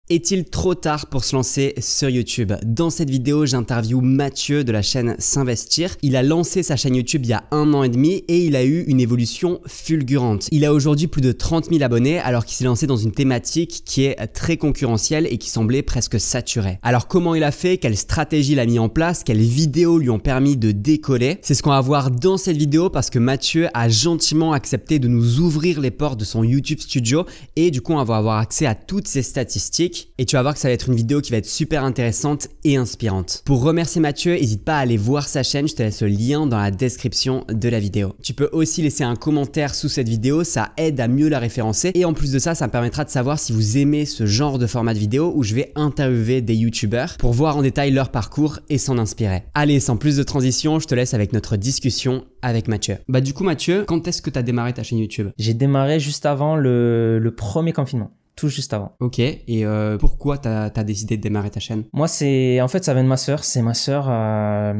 Est-il trop tard pour se lancer sur YouTube? Dans cette vidéo, j'interviewe Mathieu de la chaîne S'Investir. Il a lancé sa chaîne YouTube il y a 1 an et demi et il a eu une évolution fulgurante. Il a aujourd'hui plus de 30 000 abonnés alors qu'il s'est lancé dans une thématique qui est très concurrentielle et qui semblait presque saturée. Alors comment il a fait? Quelle stratégie il a mis en place? Quelles vidéos lui ont permis de décoller? C'est ce qu'on va voir dans cette vidéo parce que Mathieu a gentiment accepté de nous ouvrir les portes de son YouTube Studio et du coup on va avoir accès à toutes ses statistiques. Et tu vas voir que ça va être une vidéo qui va être super intéressante et inspirante. Pour remercier Mathieu, n'hésite pas à aller voir sa chaîne, je te laisse le lien dans la description de la vidéo. Tu peux aussi laisser un commentaire sous cette vidéo, ça aide à mieux la référencer et en plus de ça, ça me permettra de savoir si vous aimez ce genre de format de vidéo où je vais interviewer des youtubeurs pour voir en détail leur parcours et s'en inspirer. Allez, sans plus de transition, je te laisse avec notre discussion avec Mathieu. Bah du coup Mathieu, quand est-ce que tu as démarré ta chaîne YouTube? J'ai démarré juste avant le premier confinement. Tout juste avant. Ok, et pourquoi t'as décidé de démarrer ta chaîne? Moi, en fait, ça vient de ma sœur. C'est ma sœur, elle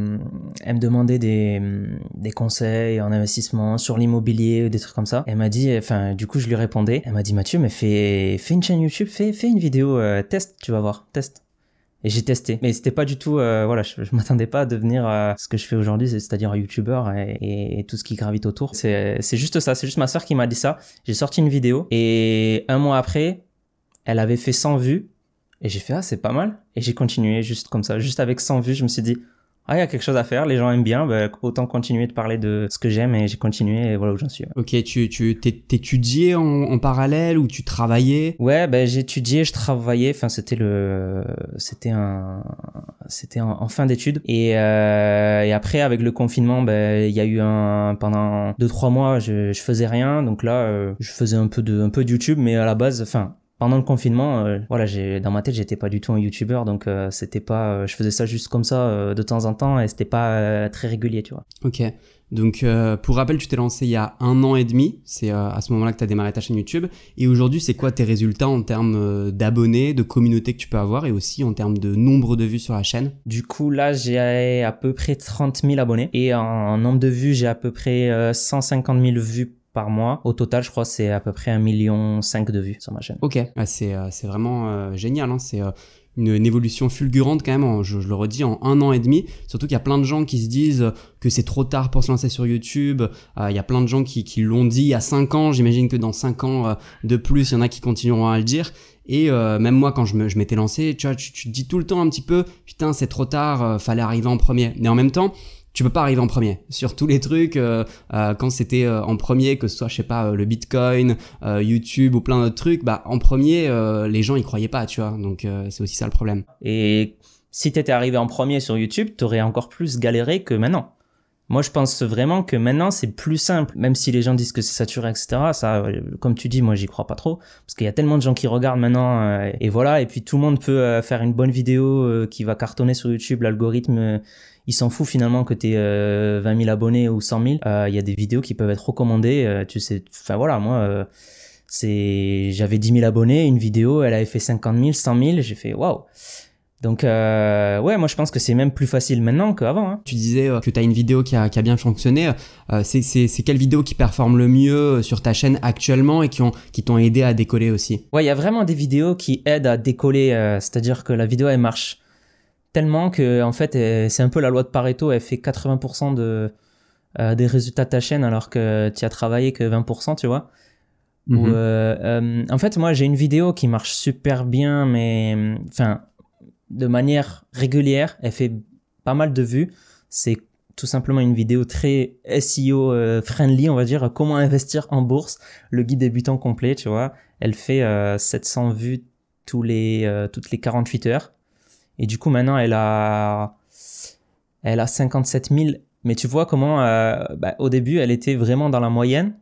me demandait des conseils en investissement sur l'immobilier, des trucs comme ça. Elle m'a dit, enfin, du coup, je lui répondais. Elle m'a dit, Mathieu, mais fais une chaîne YouTube, fais une vidéo, teste, tu vas voir, teste. Et j'ai testé, mais c'était pas du tout, voilà, je m'attendais pas à devenir ce que je fais aujourd'hui, c'est-à-dire un youtubeur et tout ce qui gravite autour. C'est juste ça, c'est juste ma sœur qui m'a dit ça. J'ai sorti une vidéo et 1 mois après, elle avait fait 100 vues et j'ai fait ah c'est pas mal et j'ai continué juste comme ça, juste avec 100 vues, je me suis dit ah il y a quelque chose à faire, les gens aiment bien, bah, autant continuer de parler de ce que j'aime et j'ai continué et voilà où j'en suis. Ok, tu t'étudiais en parallèle ou tu travaillais? Ouais, ben j'étudiais, je travaillais, enfin c'était en fin d'études et après avec le confinement, ben il y a eu pendant 2-3 mois je faisais rien, donc là je faisais un peu de YouTube, mais à la base, enfin pendant le confinement, voilà, dans ma tête, j'étais pas du tout un youtubeur, donc c'était pas, je faisais ça juste comme ça de temps en temps et c'était pas très régulier, tu vois. Ok, donc pour rappel, tu t'es lancé il y a 1 an et demi, c'est à ce moment-là que tu as démarré ta chaîne YouTube. Et aujourd'hui, c'est quoi tes résultats en termes d'abonnés, de communauté que tu peux avoir et aussi en termes de nombre de vues sur la chaîne? Du coup, là, j'ai à peu près 30 000 abonnés et en nombre de vues, j'ai à peu près 150 000 vues par mois. Au total, je crois, c'est à peu près 1,5 million de vues sur ma chaîne. Ok, ah, c'est vraiment génial, hein. C'est une évolution fulgurante quand même, je le redis, en 1 an et demi. Surtout qu'il y a plein de gens qui se disent que c'est trop tard pour se lancer sur YouTube. Il y a plein de gens qui l'ont dit il y a 5 ans. J'imagine que dans 5 ans de plus, il y en a qui continueront à le dire. Et même moi, quand je m'étais lancé, tu vois, tu te dis tout le temps un petit peu, putain, c'est trop tard, fallait arriver en premier. Mais en même temps, tu peux pas arriver en premier sur tous les trucs quand c'était en premier, que ce soit je sais pas le Bitcoin, YouTube ou plein d'autres trucs, bah en premier les gens y croyaient pas, tu vois, donc c'est aussi ça le problème. Et si t'étais arrivé en premier sur YouTube, t'aurais encore plus galéré que maintenant. Moi, je pense vraiment que maintenant, c'est plus simple. Même si les gens disent que c'est saturé, etc. Ça, comme tu dis, moi, j'y crois pas trop. Parce qu'il y a tellement de gens qui regardent maintenant. Et voilà. Et puis, tout le monde peut faire une bonne vidéo qui va cartonner sur YouTube. L'algorithme, il s'en fout finalement que t'aies 20 000 abonnés ou 100 000. Il y a des vidéos qui peuvent être recommandées. Tu sais, enfin voilà, moi, j'avais 10 000 abonnés. Une vidéo, elle avait fait 50 000, 100 000. J'ai fait waouh. Donc ouais, moi je pense que c'est même plus facile maintenant qu'avant, hein. Tu disais que tu as une vidéo qui a bien fonctionné. C'est quelle vidéo qui performe le mieux sur ta chaîne actuellement et qui t'ont aidé à décoller aussi? Ouais, il y a vraiment des vidéos qui aident à décoller, c'est-à-dire que la vidéo elle marche tellement que en fait c'est un peu la loi de Pareto, elle fait 80% des résultats de ta chaîne alors que tu as travaillé que 20%, tu vois. En fait moi j'ai une vidéo qui marche super bien, mais enfin de manière régulière, elle fait pas mal de vues. C'est tout simplement une vidéo très SEO friendly, on va dire, comment investir en bourse, le guide débutant complet, tu vois. Elle fait 700 vues toutes les 48 heures. Et du coup, maintenant, elle a 57 000. Mais tu vois comment, au début, elle était vraiment dans la moyenne,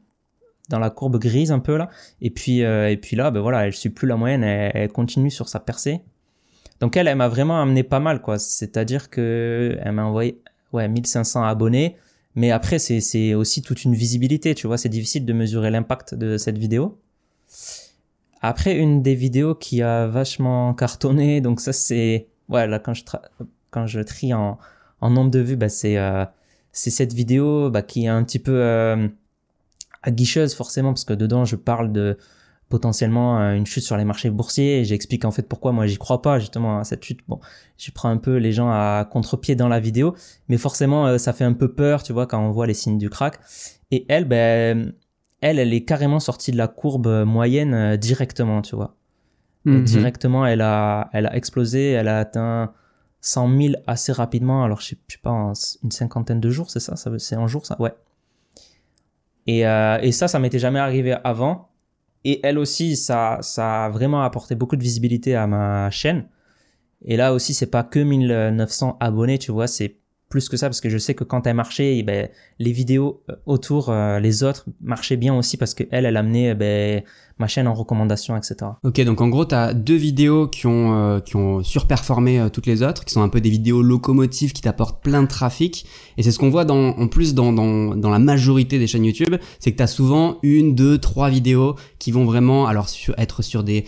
dans la courbe grise un peu là. Et puis là, voilà, elle suit plus la moyenne, elle continue sur sa percée. Donc elle m'a vraiment amené pas mal, quoi. C'est-à-dire que elle m'a envoyé 1500 abonnés. Mais après, c'est aussi toute une visibilité, tu vois. C'est difficile de mesurer l'impact de cette vidéo. Après, une des vidéos qui a vachement cartonné, donc ça c'est... Ouais, là, quand je trie en nombre de vues, c'est cette vidéo qui est un petit peu aguicheuse forcément, parce que dedans, je parle de potentiellement une chute sur les marchés boursiers. Et j'explique en fait pourquoi moi j'y crois pas justement à cette chute. Bon, je prends un peu les gens à contre-pied dans la vidéo, mais forcément ça fait un peu peur, tu vois, quand on voit les signes du crack. Et elle, elle est carrément sortie de la courbe moyenne directement, tu vois. Directement, elle a explosé, elle a atteint 100 000 assez rapidement. Alors je sais pas, en une cinquantaine de jours, c'est ça, c'est en jour ça, ouais. Et ça m'était jamais arrivé avant. Et elle aussi, ça a vraiment apporté beaucoup de visibilité à ma chaîne. Et là aussi, c'est pas que 1900 abonnés, tu vois, c'est plus que ça, parce que je sais que quand elle marchait, les vidéos autour, les autres marchaient bien aussi, parce que elle amenait ma chaîne en recommandation, etc. Ok, donc en gros, tu as 2 vidéos qui ont surperformé toutes les autres, qui sont un peu des vidéos locomotives qui t'apportent plein de trafic. Et c'est ce qu'on voit en plus dans la majorité des chaînes YouTube, c'est que tu as souvent 1, 2, 3 vidéos qui vont vraiment être sur des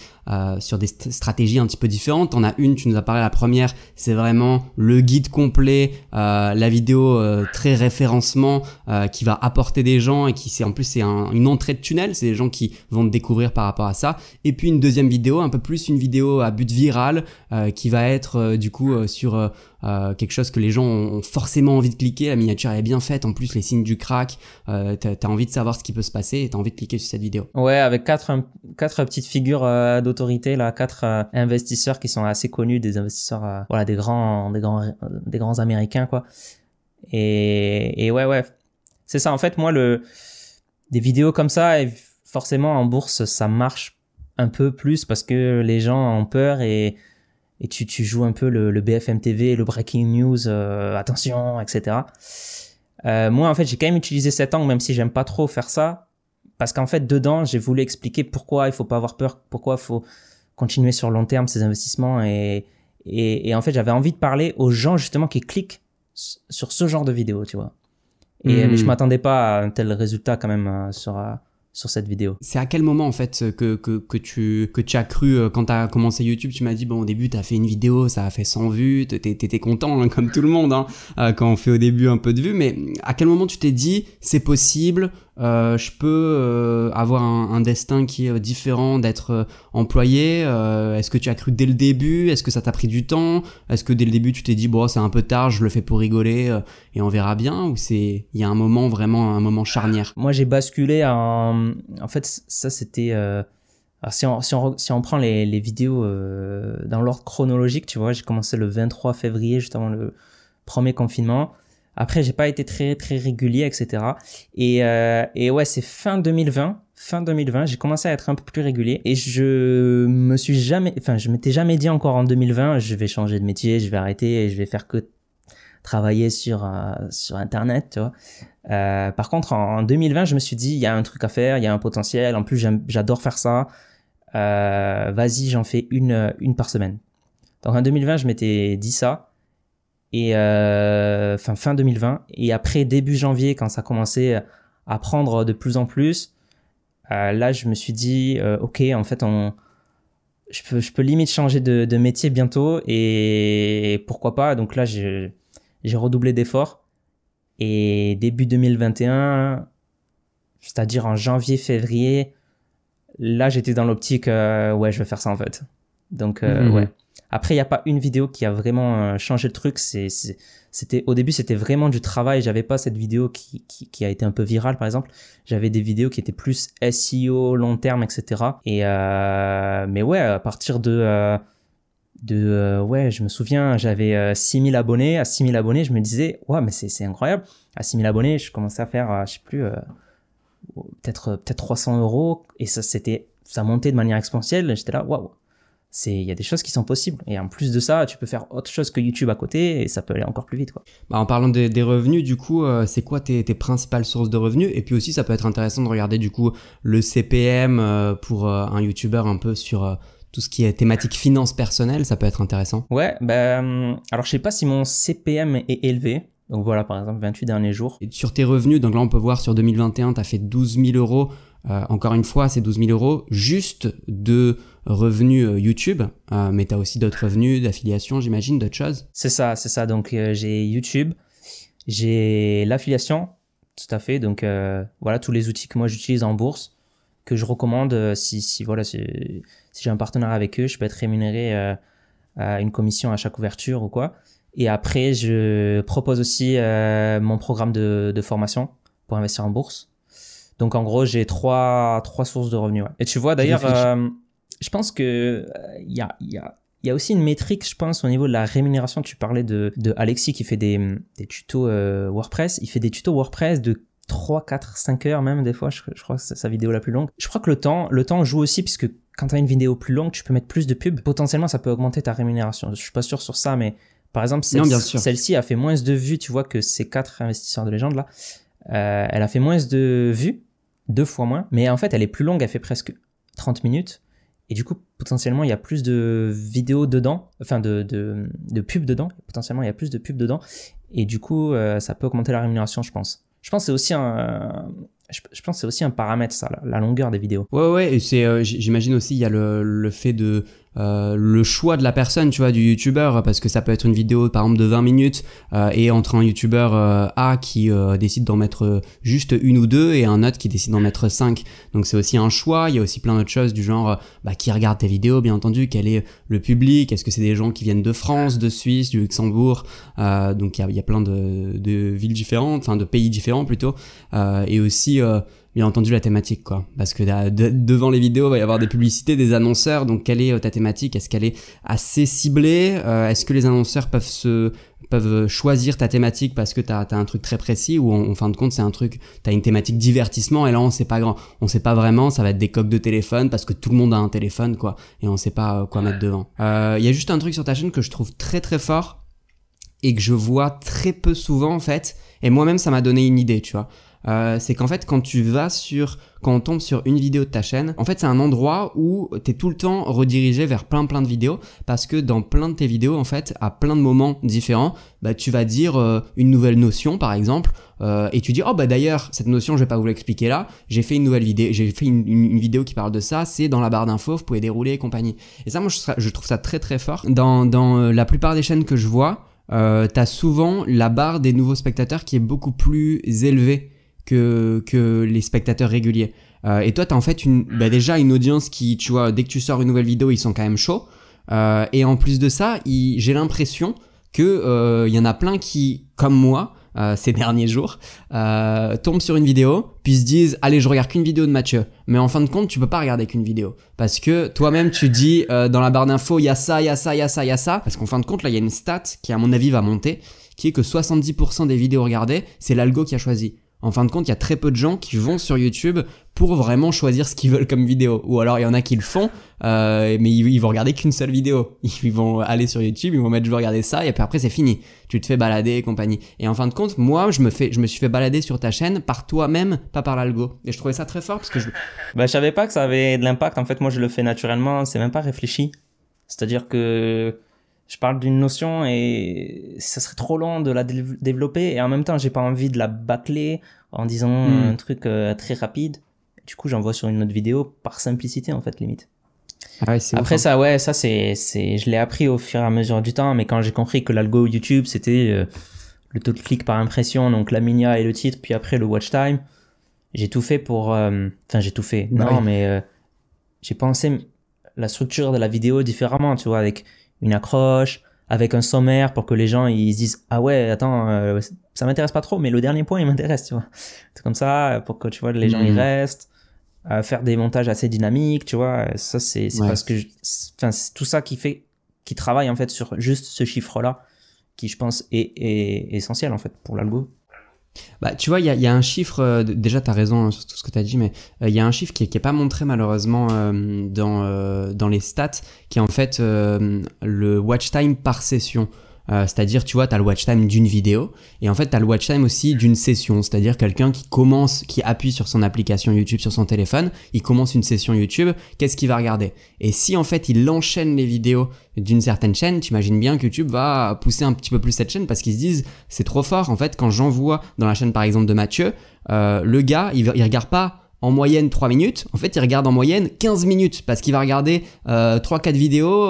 stratégies un petit peu différentes. T'en as une, tu nous as parlé la première, c'est vraiment le guide complet, la vidéo très référencement qui va apporter des gens et en plus c'est une entrée de tunnel, c'est des gens qui vont te découvrir par rapport à ça. Et puis une deuxième vidéo, un peu plus une vidéo à but viral qui va être du coup sur quelque chose que les gens ont forcément envie de cliquer. La miniature est bien faite, en plus les signes du crack, t'as envie de savoir ce qui peut se passer et t'as envie de cliquer sur cette vidéo. Ouais, avec quatre petites figures d'autorité là, 4 investisseurs qui sont assez connus, des investisseurs voilà, des grands américains quoi. Et ouais, c'est ça en fait. Moi des vidéos comme ça, forcément en bourse ça marche un peu plus parce que les gens ont peur et tu joues un peu le BFM TV, le breaking news, attention, etc. Moi en fait j'ai quand même utilisé cet angle, même si j'aime pas trop faire ça, parce qu'en fait dedans j'ai voulu expliquer pourquoi il faut pas avoir peur, pourquoi il faut continuer sur long terme ces investissements et en fait j'avais envie de parler aux gens justement qui cliquent sur ce genre de vidéo, tu vois. Mais je m'attendais pas à un tel résultat quand même sur cette vidéo. C'est à quel moment en fait que tu as cru quand tu as commencé YouTube? Tu m'as dit bon, au début tu as fait une vidéo, ça a fait 100 vues, t'étais content hein, comme tout le monde hein, quand on fait au début un peu de vues, mais à quel moment tu t'es dit c'est possible, je peux avoir un destin qui est différent d'être employé? Est-ce que tu as cru dès le début? Est-ce que ça t'a pris du temps? Est-ce que dès le début tu t'es dit bon c'est un peu tard, je le fais pour rigoler et on verra bien? Ou il y a un moment charnière? Moi j'ai basculé en fait ça c'était si on prend les vidéos dans l'ordre chronologique, tu vois, j'ai commencé le 23 février juste avant le premier confinement. Après j'ai pas été très très régulier, etc. Et ouais, c'est fin 2020 j'ai commencé à être un peu plus régulier et je m'étais jamais dit encore en 2020 je vais changer de métier, je vais arrêter et je vais faire que travailler sur internet, tu vois. Par contre en 2020 je me suis dit il y a un truc à faire, il y a un potentiel, en plus j'adore faire ça, vas-y j'en fais une par semaine. Donc en 2020 je m'étais dit ça et fin 2020 et après début janvier quand ça commençait à prendre de plus en plus, là je me suis dit ok en fait je peux limite changer de métier bientôt et pourquoi pas. Donc là j'ai redoublé d'efforts et début 2021, c'est-à-dire en janvier février, là j'étais dans l'optique ouais je vais faire ça en fait. Donc ouais. Après il y a pas une vidéo qui a vraiment changé le truc, c'était au début c'était vraiment du travail, j'avais pas cette vidéo qui a été un peu virale par exemple, j'avais des vidéos qui étaient plus SEO long terme, etc. Et mais ouais, à partir de ouais, je me souviens, j'avais 6000 abonnés. À 6000 abonnés, je me disais, ouais, mais c'est incroyable. À 6000 abonnés, je commençais à faire, je sais plus, peut-être 300 €. Et ça montait de manière exponentielle. J'étais là, waouh, il y a des choses qui sont possibles. Et en plus de ça, tu peux faire autre chose que YouTube à côté et ça peut aller encore plus vite, quoi. Bah, en parlant des revenus, du coup, c'est quoi tes principales sources de revenus? Et puis aussi, ça peut être intéressant de regarder, du coup, le CPM pour un YouTuber un peu sur tout ce qui est thématique finance personnelle, ça peut être intéressant. Ouais, alors je sais pas si mon CPM est élevé. Donc voilà, par exemple, 28 derniers jours. Et sur tes revenus, donc là on peut voir sur 2021, tu as fait 12 000 €. Encore une fois, c'est 12 000 € juste de revenus YouTube, mais tu as aussi d'autres revenus, d'affiliation, j'imagine, d'autres choses. C'est ça. Donc j'ai YouTube, j'ai l'affiliation, tout à fait. Donc voilà, tous les outils que moi j'utilise en bourse. que je recommande voilà, si j'ai un partenaire avec eux, je peux être rémunéré à une commission à chaque ouverture ou quoi. Et après, je propose aussi mon programme de formation pour investir en bourse. Donc en gros, j'ai trois sources de revenus. Ouais. Et tu vois d'ailleurs, je pense que il y a aussi une métrique, je pense, au niveau de la rémunération. Tu parlais de Alexis qui fait des tutos WordPress. Il fait des tutos WordPress de 3, 4, 5 heures même des fois. Je crois que c'est sa vidéo la plus longue. Je crois que le temps joue aussi, puisque quand tu as une vidéo plus longue, tu peux mettre plus de pubs. Potentiellement, ça peut augmenter ta rémunération. Je suis pas sûr sur ça, mais par exemple, celle-ci a fait moins de vues. Tu vois que ces 4 investisseurs de légende là, elle a fait moins de vues, 2 fois moins. Mais en fait, elle est plus longue. Elle fait presque 30 minutes. Et du coup, potentiellement, il y a plus de vidéos dedans, enfin de pubs dedans. Potentiellement, il y a plus de pubs dedans. Et du coup, ça peut augmenter la rémunération, je pense. Je pense que c'est aussi un paramètre, ça, la longueur des vidéos. Ouais, et c'est, j'imagine aussi, il y a le fait de le choix de la personne, tu vois, du youtubeur, parce que ça peut être une vidéo par exemple de 20 minutes et entre un youtubeur A qui décide d'en mettre juste une ou deux et un autre qui décide d'en mettre 5. Donc c'est aussi un choix. Il y a aussi plein d'autres choses du genre qui regarde tes vidéos, bien entendu, quel est le public, est-ce que c'est des gens qui viennent de France, de Suisse, du Luxembourg, donc il y a plein de villes différentes, enfin de pays différents plutôt, et aussi bien entendu la thématique, quoi, parce que devant les vidéos il va y avoir des publicités, des annonceurs, donc quelle est ta thématique, est-ce qu'elle est assez ciblée, est-ce que les annonceurs peuvent choisir ta thématique parce que t'as un truc très précis, ou en fin de compte c'est un truc, t'as une thématique divertissement et là on sait pas vraiment, ça va être des coques de téléphone parce que tout le monde a un téléphone, quoi, et on sait pas quoi mettre devant. Il y a juste un truc sur ta chaîne que je trouve très très fort et que je vois très peu souvent en fait, et moi-même ça m'a donné une idée, tu vois. C'est qu'en fait quand on tombe sur une vidéo de ta chaîne, en fait c'est un endroit où t'es tout le temps redirigé vers plein de vidéos, parce que dans plein de tes vidéos en fait, à plein de moments différents, tu vas dire une nouvelle notion par exemple, et tu dis d'ailleurs cette notion je vais pas vous l'expliquer là, j'ai fait une nouvelle vidéo, j'ai fait une vidéo qui parle de ça, c'est dans la barre d'infos, vous pouvez dérouler et compagnie. Et ça moi je trouve ça très très fort. Dans la plupart des chaînes que je vois, t'as souvent la barre des nouveaux spectateurs qui est beaucoup plus élevée que les spectateurs réguliers. Et toi, t'as en fait déjà une audience qui, tu vois, dès que tu sors une nouvelle vidéo, ils sont quand même chauds. Et en plus de ça, j'ai l'impression que y en a plein qui, comme moi, ces derniers jours, tombent sur une vidéo, puis se disent, allez, je regarde qu'une vidéo de Mathieu. Mais en fin de compte, tu peux pas regarder qu'une vidéo. Parce que toi-même, tu dis, dans la barre d'infos, il y a ça, il y a ça, il y a ça, il y a ça. Parce qu'en fin de compte, là, il y a une stat qui, à mon avis, va monter, qui est que 70% des vidéos regardées, c'est l'algo qui a choisi. En fin de compte, il y a très peu de gens qui vont sur YouTube pour vraiment choisir ce qu'ils veulent comme vidéo. Ou alors, il y en a qui le font, mais ils vont regarder qu'une seule vidéo. Ils vont aller sur YouTube, ils vont mettre « je veux regarder ça » et puis après, c'est fini. Tu te fais balader et compagnie. Et en fin de compte, moi, je me suis fait balader sur ta chaîne par toi-même, pas par l'algo. Et je trouvais ça très fort parce que je savais pas que ça avait de l'impact. En fait, moi, je le fais naturellement. C'est même pas réfléchi. C'est-à-dire que je parle d'une notion et ça serait trop long de la développer, et en même temps j'ai pas envie de la bâcler en disant un truc très rapide. Du coup j'envoie sur une autre vidéo par simplicité en fait, limite. Ouais, après ça je l'ai appris au fur et à mesure du temps, mais quand j'ai compris que l'algo YouTube c'était le taux de clic par impression, donc la minia et le titre, puis après le watch time, j'ai tout fait pour j'ai pensé la structure de la vidéo différemment, tu vois, avec une accroche, avec un sommaire pour que les gens ils se disent ah ouais attends ça m'intéresse pas trop mais le dernier point il m'intéresse, tu vois. C'est comme ça pour que tu vois les gens ils restent, faire des montages assez dynamiques, tu vois. Ça c'est parce que c'est tout ça qui travaille en fait sur juste ce chiffre là qui je pense est essentiel en fait pour l'algo. Tu vois, il y a un chiffre, déjà t'as raison sur tout ce que t'as dit, mais il y a un chiffre qui est pas montré malheureusement dans les stats, qui est en fait le watch time par session. C'est-à-dire, tu vois, t'as le watch time d'une vidéo, et en fait t'as le watch time aussi d'une session, c'est-à-dire quelqu'un qui appuie sur son application YouTube sur son téléphone, il commence une session YouTube, qu'est-ce qu'il va regarder? Et si en fait il enchaîne les vidéos d'une certaine chaîne, t'imagines bien que YouTube va pousser un petit peu plus cette chaîne parce qu'ils se disent c'est trop fort. En fait, quand j'envoie dans la chaîne par exemple de Mathieu, le gars il regarde pas en moyenne 3 minutes, en fait il regarde en moyenne 15 minutes parce qu'il va regarder 3-4 vidéos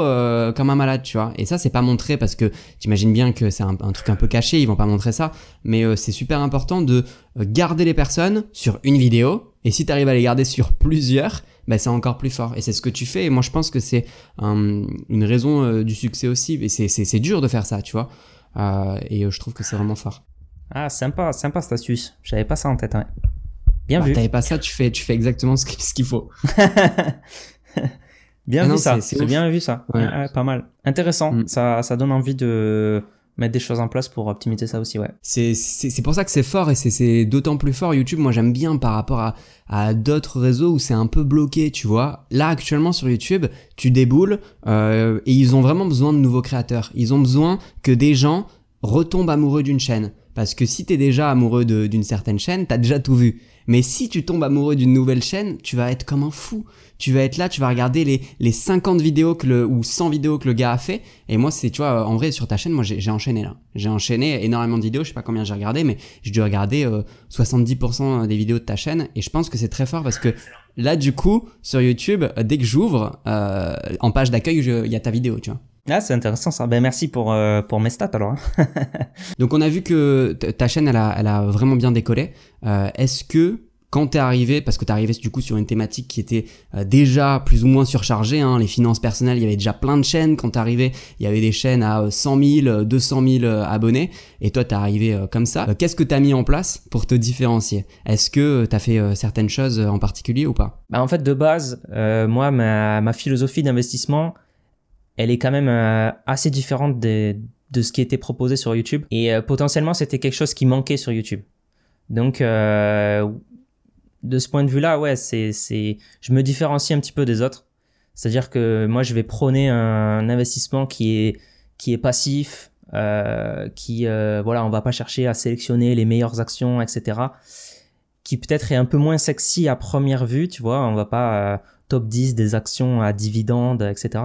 comme un malade, tu vois. Et ça c'est pas montré parce que t'imagines bien que c'est un truc un peu caché, ils vont pas montrer ça, mais c'est super important de garder les personnes sur une vidéo Et si tu arrives à les garder sur plusieurs, bah, c'est encore plus fort. Et c'est ce que tu fais. Et moi, je pense que c'est une raison du succès aussi. Et c'est dur de faire ça, tu vois. Et je trouve que c'est vraiment fort. Ah, sympa cette astuce. J'avais pas ça en tête. Ouais. Bien Bah, vu. t'avais pas ça, tu fais exactement ce qu'il faut. Bien Ah vu non, ça. c'est C'est ouf. bien vu ça. Ouais. Ouais, pas mal. Intéressant. Mm. Ça donne envie de mettre des choses en place pour optimiser ça aussi, ouais. C'est pour ça que c'est fort et c'est d'autant plus fort YouTube. Moi, j'aime bien par rapport à d'autres réseaux où c'est un peu bloqué, tu vois. Là, actuellement, sur YouTube, tu déboules et ils ont vraiment besoin de nouveaux créateurs. Ils ont besoin que des gens retombent amoureux d'une chaîne. Parce que si t'es déjà amoureux d'une certaine chaîne, t'as déjà tout vu. Mais si tu tombes amoureux d'une nouvelle chaîne, tu vas être comme un fou. Tu vas être là, tu vas regarder les 50 vidéos ou 100 vidéos que le gars a fait. Et moi, tu vois, en vrai, sur ta chaîne, moi, j'ai enchaîné là. J'ai enchaîné énormément de vidéos. Je sais pas combien j'ai regardé, mais j'ai dû regarder 70% des vidéos de ta chaîne. Et je pense que c'est très fort parce que là, du coup, sur YouTube, dès que j'ouvre, en page d'accueil, il y a ta vidéo, tu vois. Ah, c'est intéressant ça. Ben, merci pour mes stats alors. Donc on a vu que ta chaîne elle a vraiment bien décollé. Est-ce que quand t'es arrivé, parce que t'es arrivé du coup sur une thématique qui était déjà plus ou moins surchargée, hein, les finances personnelles, il y avait déjà plein de chaînes. Quand t'es arrivé, il y avait des chaînes à 100 000, 200 000 abonnés, et toi t'es arrivé comme ça. Qu'est-ce que t'as mis en place pour te différencier? Est-ce que t'as fait certaines choses en particulier ou pas? Bah, en fait, de base, moi, ma philosophie d'investissement, elle est quand même assez différente de ce qui était proposé sur YouTube. Et potentiellement, c'était quelque chose qui manquait sur YouTube. Donc, de ce point de vue-là, ouais, je me différencie un petit peu des autres. C'est-à-dire que moi, je vais prôner un investissement qui est passif, voilà, on va pas chercher à sélectionner les meilleures actions, etc. Qui peut-être est un peu moins sexy à première vue, tu vois. On va pas top 10 des actions à dividendes, etc.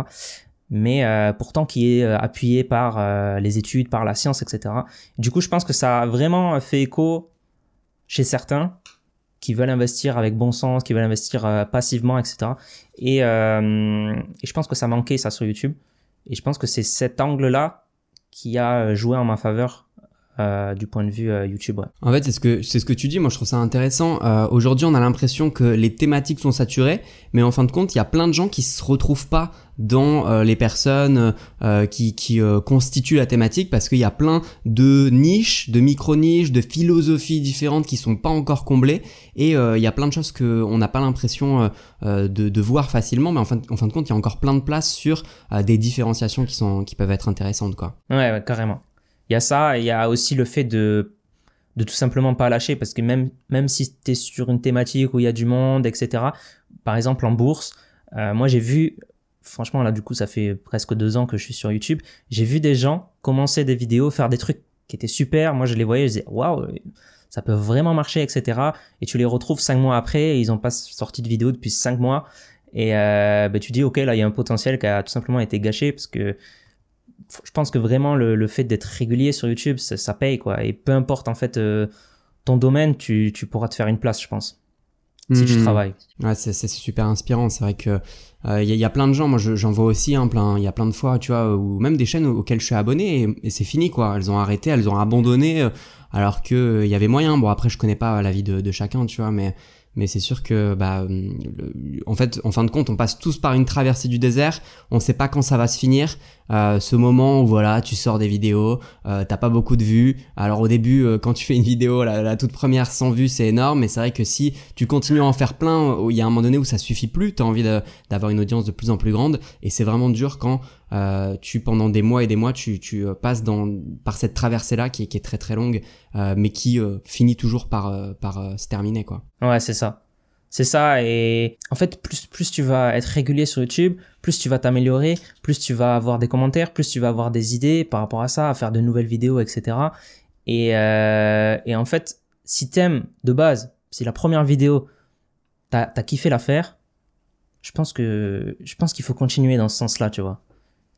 Mais pourtant qui est appuyé par les études, par la science, etc. Du coup, je pense que ça a vraiment fait écho chez certains qui veulent investir avec bon sens, qui veulent investir passivement, etc. Et je pense que ça manquait ça sur YouTube. Et je pense que c'est cet angle-là qui a joué en ma faveur du point de vue YouTube. Ouais. En fait, c'est ce que tu dis. Moi, je trouve ça intéressant. Aujourd'hui, on a l'impression que les thématiques sont saturées, mais en fin de compte, il y a plein de gens qui se retrouvent pas dans les personnes qui constituent la thématique parce qu'il y a plein de niches, de micro-niches, de philosophies différentes qui sont pas encore comblées et il y a plein de choses qu'on n'a pas l'impression de voir facilement, mais en fin de compte, il y a encore plein de place sur des différenciations qui peuvent être intéressantes, quoi. Ouais, carrément. Il y a ça, et il y a aussi le fait de tout simplement pas lâcher, parce que même si tu es sur une thématique où il y a du monde, etc., par exemple en bourse, moi j'ai vu, franchement là du coup ça fait presque 2 ans que je suis sur YouTube, j'ai vu des gens commencer des vidéos, faire des trucs qui étaient super, moi je les voyais, je disais waouh, ça peut vraiment marcher, etc. Et tu les retrouves 5 mois après, et ils n'ont pas sorti de vidéo depuis 5 mois, et tu dis ok, là il y a un potentiel qui a tout simplement été gâché, parce que je pense que vraiment le fait d'être régulier sur YouTube, ça paye, quoi. Et peu importe en fait ton domaine, tu pourras te faire une place, je pense, si tu travailles. Ouais, c'est super inspirant. C'est vrai que y a plein de gens, moi j'en vois aussi, hein, il y a plein de fois, tu vois, ou même des chaînes auxquelles je suis abonné et c'est fini, quoi. Elles ont arrêté, elles ont abandonné alors que il y avait moyen. Bon, après je connais pas la vie de chacun, tu vois, mais c'est sûr que en fin de compte, on passe tous par une traversée du désert. On sait pas quand ça va se finir. Ce moment où voilà, tu sors des vidéos, t'as pas beaucoup de vues. Alors au début, quand tu fais une vidéo, la toute première 100 vues, c'est énorme. Mais c'est vrai que si tu continues à en faire plein, il y a un moment donné où ça suffit plus. T'as envie d'avoir une audience de plus en plus grande. Et c'est vraiment dur quand pendant des mois et des mois, tu passes par cette traversée-là qui est très très longue, mais qui finit toujours par se terminer, quoi. Ouais, c'est ça. C'est ça, et en fait, plus tu vas être régulier sur YouTube, plus tu vas t'améliorer, plus tu vas avoir des commentaires, plus tu vas avoir des idées par rapport à ça, à faire de nouvelles vidéos, etc. Et en fait, si t'aimes de base, si la première vidéo, t'as kiffé la faire, je pense qu'il faut continuer dans ce sens-là, tu vois.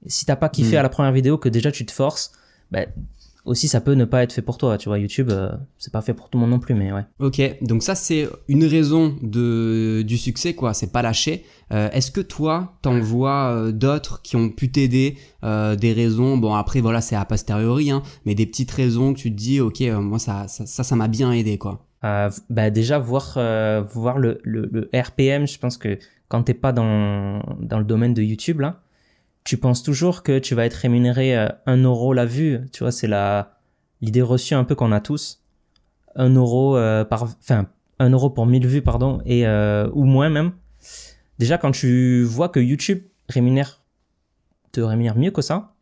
Et si t'as pas kiffé à la première vidéo, que déjà tu te forces, aussi ça peut ne pas être fait pour toi, tu vois. YouTube c'est pas fait pour tout le monde non plus, mais ouais. Ok, donc ça c'est une raison du succès, quoi, c'est pas lâcher. Est-ce que toi t'en vois d'autres qui ont pu t'aider, des raisons, bon après voilà c'est a posteriori, hein, mais des petites raisons que tu te dis ok, moi ça m'a bien aidé, quoi. Bah déjà voir le RPM, je pense que quand t'es pas dans le domaine de YouTube là, tu penses toujours que tu vas être rémunéré 1 euro la vue. Tu vois, c'est l'idée reçue un peu qu'on a tous. 1 euro 1 euro pour 1000 vues, pardon, et ou moins même. Déjà, quand tu vois que YouTube te rémunère mieux que ça,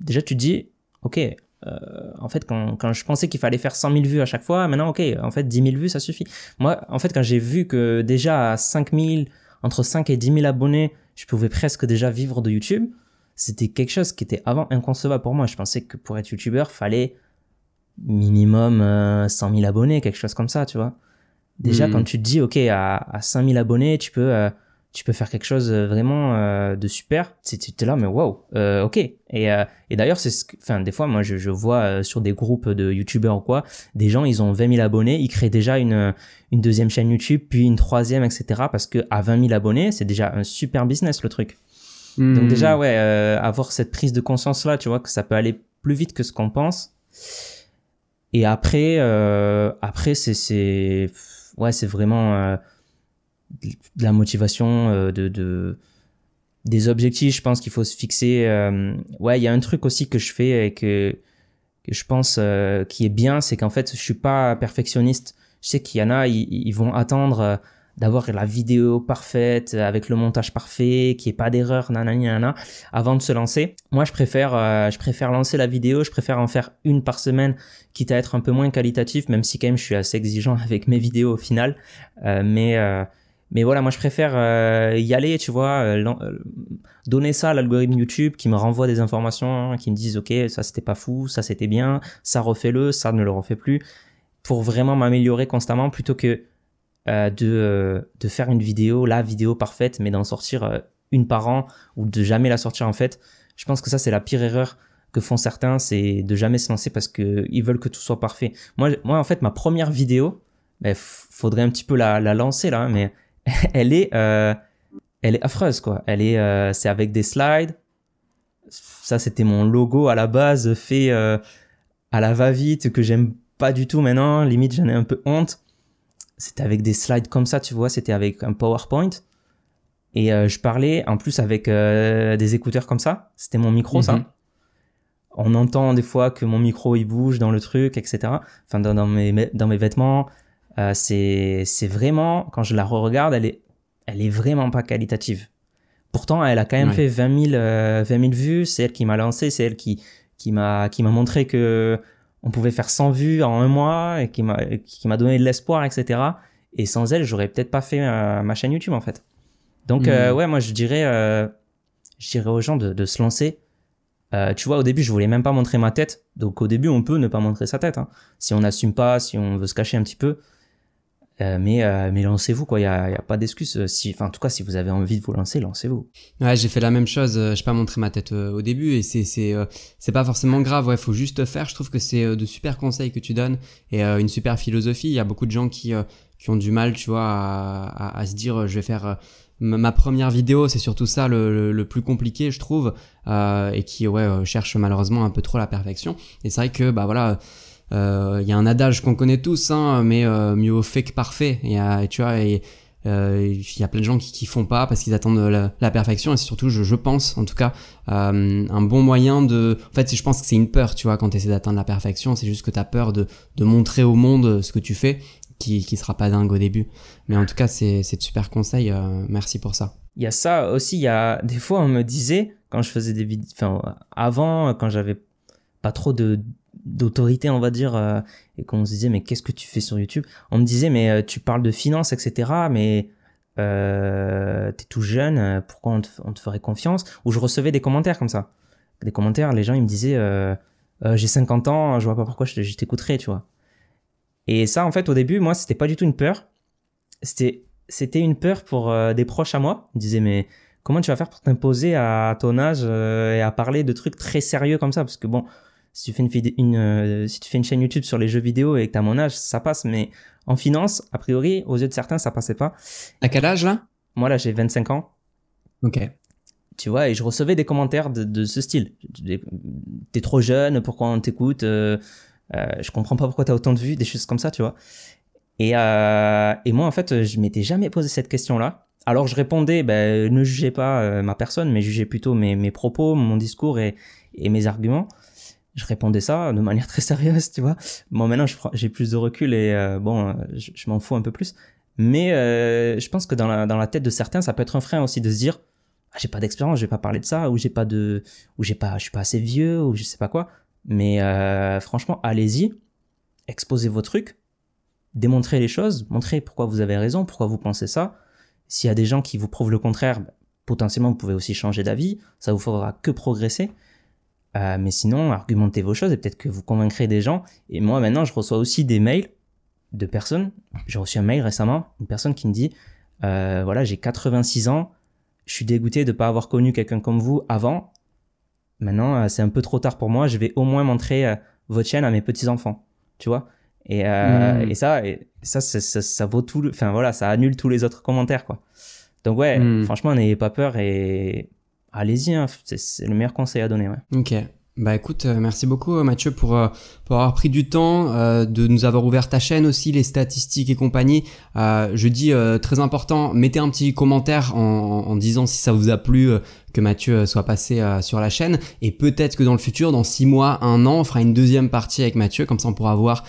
déjà tu te dis, ok, en fait, quand je pensais qu'il fallait faire 100 000 vues à chaque fois, maintenant, ok, en fait, 10 000 vues, ça suffit. Moi, en fait, quand j'ai vu que déjà à 5 000, entre 5 et 10 000 abonnés, je pouvais presque déjà vivre de YouTube, c'était quelque chose qui était avant inconcevable pour moi. Je pensais que pour être YouTubeur, fallait minimum 100 000 abonnés, quelque chose comme ça, tu vois. Déjà, quand tu te dis, ok, à 5 000 abonnés, tu peux faire quelque chose vraiment de super. Tu es là, mais waouh, ok. Et d'ailleurs, des fois, moi, je vois sur des groupes de YouTubeurs ou quoi, des gens, ils ont 20 000 abonnés, ils créent déjà une deuxième chaîne YouTube, puis une troisième, etc. Parce que à 20 000 abonnés, c'est déjà un super business, le truc. Donc déjà, ouais, avoir cette prise de conscience-là, tu vois, que ça peut aller plus vite que ce qu'on pense. Et après, c'est vraiment de la motivation, des objectifs. Je pense qu'il faut se fixer. Ouais, il y a un truc aussi que je fais et que je pense qui est bien, c'est qu'en fait, je suis pas perfectionniste. Je sais qu'il y en a, ils vont attendre d'avoir la vidéo parfaite, avec le montage parfait, qu'il n'y ait pas d'erreur, nanana, avant de se lancer. Moi, je préfère lancer la vidéo, je préfère en faire une par semaine, quitte à être un peu moins qualitatif, même si quand même je suis assez exigeant avec mes vidéos au final. Mais voilà, moi je préfère y aller, tu vois, donner ça à l'algorithme YouTube qui me renvoie des informations, qui me disent ok, ça c'était pas fou, ça c'était bien, ça refais-le, ça ne le refais plus, pour vraiment m'améliorer constamment plutôt que de faire la vidéo parfaite, mais d'en sortir une par an ou de jamais la sortir en fait. Je pense que ça c'est la pire erreur que font certains, c'est de jamais se lancer parce que ils veulent que tout soit parfait. Moi en fait ma première vidéo, faudrait un petit peu la lancer là, mais elle est affreuse quoi. C'est avec des slides. Ça c'était mon logo à la base fait à la va-vite que j'aime pas du tout maintenant. Limite j'en ai un peu honte. C'était avec des slides comme ça, tu vois. C'était avec un PowerPoint et je parlais en plus avec des écouteurs comme ça. C'était mon micro ça. On entend des fois que mon micro il bouge dans le truc, etc. Enfin dans mes vêtements. C'est vraiment, quand je la re-regarde, elle est vraiment pas qualitative. Pourtant, elle a quand même fait 20 000 vues. C'est elle qui m'a lancé, c'est elle qui m'a montré que on pouvait faire 100 vues en un mois et qui m'a donné de l'espoir, etc. Et sans elle, j'aurais peut-être pas fait ma chaîne YouTube en fait. Donc ouais, moi je dirais aux gens de se lancer. Tu vois, au début, je voulais même pas montrer ma tête. Donc au début, on peut ne pas montrer sa tête. Hein. Si on n'assume pas, si on veut se cacher un petit peu. Mais lancez-vous quoi, il y a pas d'excuse. En tout cas, si vous avez envie de vous lancer, lancez-vous. Ouais, j'ai fait la même chose. J'ai pas montré ma tête au début et c'est pas forcément grave. Ouais, faut juste faire. Je trouve que c'est de super conseils que tu donnes et une super philosophie. Il y a beaucoup de gens qui ont du mal, tu vois, à se dire je vais faire ma première vidéo. C'est surtout ça le plus compliqué, je trouve, et qui cherchent malheureusement un peu trop la perfection. Et c'est vrai que bah voilà. Il y a un adage qu'on connaît tous, hein, mais mieux vaut fait que parfait. Tu vois, il y a plein de gens qui font pas parce qu'ils attendent la perfection. Et c'est surtout, je pense, en tout cas, un bon moyen de. En fait, je pense que c'est une peur, tu vois, quand tu essaies d'atteindre la perfection. C'est juste que tu as peur de montrer au monde ce que tu fais, qui sera pas dingue au début. Mais en tout cas, c'est de super conseils. Merci pour ça. Il y a ça aussi. Il y a des fois, on me disait quand je faisais des vidéos, avant, quand j'avais pas trop d'autorité on va dire et qu'on se disait mais qu'est-ce que tu fais sur YouTube, on me disait mais tu parles de finance etc mais t'es tout jeune, pourquoi on te ferait confiance, ou je recevais des commentaires comme ça, des commentaires, les gens ils me disaient j'ai 50 ans, je vois pas pourquoi je t'écouterais, tu vois. Et ça en fait au début moi c'était pas du tout une peur, c'était une peur pour des proches à moi. Ils me disaient mais comment tu vas faire pour t'imposer à ton âge et à parler de trucs très sérieux comme ça, parce que bon, si tu fais si tu fais une chaîne YouTube sur les jeux vidéo et que t'as mon âge, ça passe. Mais en finance, a priori, aux yeux de certains, ça passait pas. À quel âge là? Moi là, j'ai 25 ans. Ok. Tu vois, et je recevais des commentaires de ce style. T'es trop jeune, pourquoi on t'écoute, je comprends pas pourquoi t'as autant de vues, des choses comme ça, tu vois. Et moi, en fait, je m'étais jamais posé cette question-là. Alors, je répondais, ne jugez pas ma personne, mais jugez plutôt mes propos, mon discours et mes arguments. Je répondais ça de manière très sérieuse, tu vois. Bon, maintenant, j'ai plus de recul et je m'en fous un peu plus. Mais je pense que dans la tête de certains, ça peut être un frein aussi de se dire ah, j'ai pas d'expérience, je vais pas parler de ça, ou je suis pas assez vieux, ou je sais pas quoi. Mais franchement, allez-y, exposez vos trucs, démontrez les choses, montrez pourquoi vous avez raison, pourquoi vous pensez ça. S'il y a des gens qui vous prouvent le contraire, potentiellement vous pouvez aussi changer d'avis, ça vous fera que progresser. Mais sinon, argumentez vos choses et peut-être que vous convaincrez des gens. Et moi, maintenant, je reçois aussi des mails de personnes. J'ai reçu un mail récemment, une personne qui me dit voilà, j'ai 86 ans, je suis dégoûté de ne pas avoir connu quelqu'un comme vous avant. Maintenant, c'est un peu trop tard pour moi, je vais au moins montrer votre chaîne à mes petits-enfants. Tu vois ? Et ça vaut tout. Enfin voilà, ça annule tous les autres commentaires, quoi. Donc ouais, franchement, n'ayez pas peur et allez-y, hein, c'est le meilleur conseil à donner. Ouais. Ok. Bah écoute, merci beaucoup Mathieu pour avoir pris du temps, de nous avoir ouvert ta chaîne aussi, les statistiques et compagnie. Je dis très important, mettez un petit commentaire en disant si ça vous a plu que Mathieu soit passé sur la chaîne, et peut-être que dans le futur, dans 6 mois, 1 an, on fera une deuxième partie avec Mathieu, comme ça on pourra voir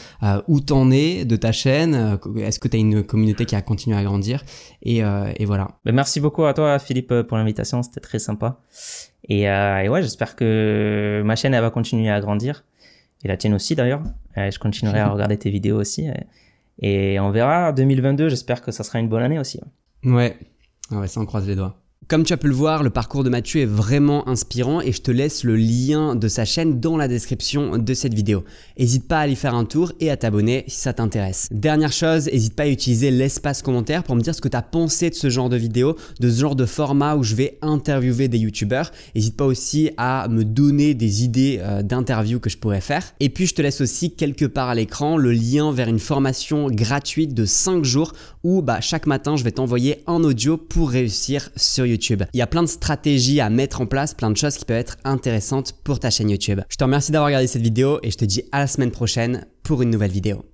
où t'en es de ta chaîne, est-ce que tu as une communauté qui a continué à grandir, et voilà. Merci beaucoup à toi Philippe pour l'invitation, c'était très sympa. Et ouais, j'espère que ma chaîne elle va continuer à grandir, et la tienne aussi d'ailleurs. Je continuerai à regarder tes vidéos aussi, et on verra 2022. J'espère que ça sera une bonne année aussi. Ouais, ça on croise les doigts. Comme tu as pu le voir, le parcours de Mathieu est vraiment inspirant et je te laisse le lien de sa chaîne dans la description de cette vidéo. N'hésite pas à aller faire un tour et à t'abonner si ça t'intéresse. Dernière chose, n'hésite pas à utiliser l'espace commentaire pour me dire ce que tu as pensé de ce genre de vidéo, de ce genre de format où je vais interviewer des youtubeurs. N'hésite pas aussi à me donner des idées d'interviews que je pourrais faire. Et puis je te laisse aussi quelque part à l'écran le lien vers une formation gratuite de 5 jours où chaque matin je vais t'envoyer un audio pour réussir sur YouTube. Il y a plein de stratégies à mettre en place, plein de choses qui peuvent être intéressantes pour ta chaîne YouTube. Je te remercie d'avoir regardé cette vidéo et je te dis à la semaine prochaine pour une nouvelle vidéo.